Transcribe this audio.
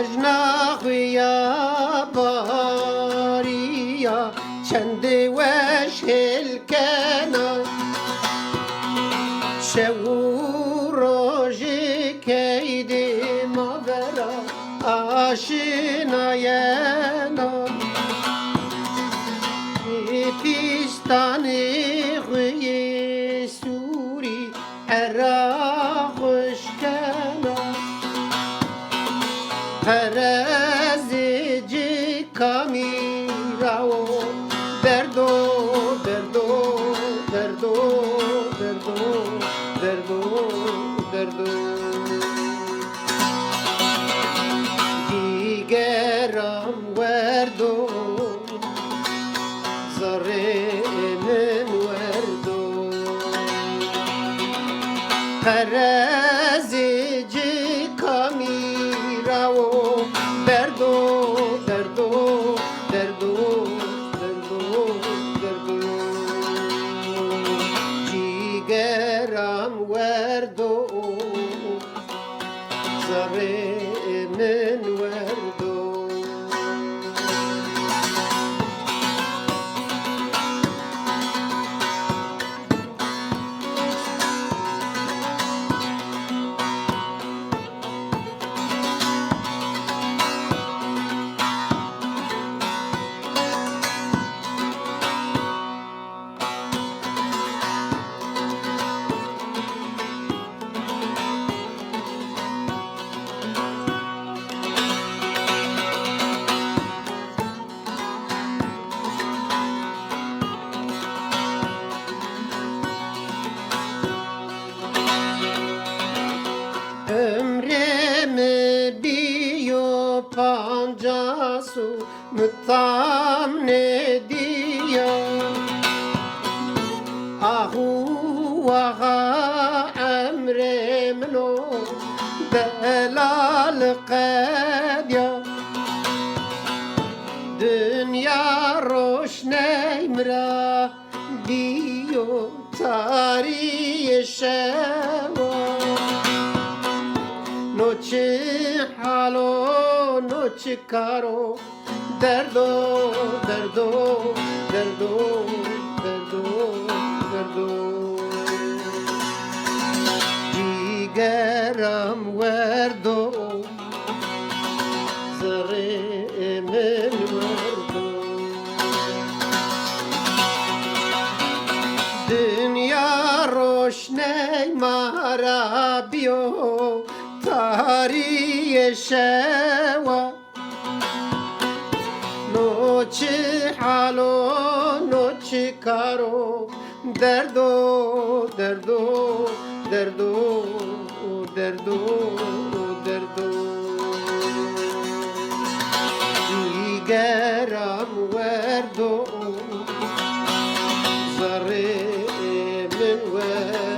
مجنا خویا باریا چند وش الکنا شو روژی کیدی ما برا آشناینا پیستانی خوی سوری هرا خوشکنا هرزی کامی راو دردو دردو دردو دردو دردو دردو دیگرم وردو زرین وردو هرزی کامی راو دردو دردو دردو دردو دردو جیگرم وردو زرین وردو ömrimi biyo pancasu mütam ne diyor ahu vaha emrimno belal qedya dünya roşneymra diyo tarihi şeva noche halo noche caro derdo derdo derdo derdo derdo digeram verdo zeremel verdo dünya roşney marabio tarihi şeva noche halo noche caro derdo derdo derdo derdo derdo digeram verdo zare min ver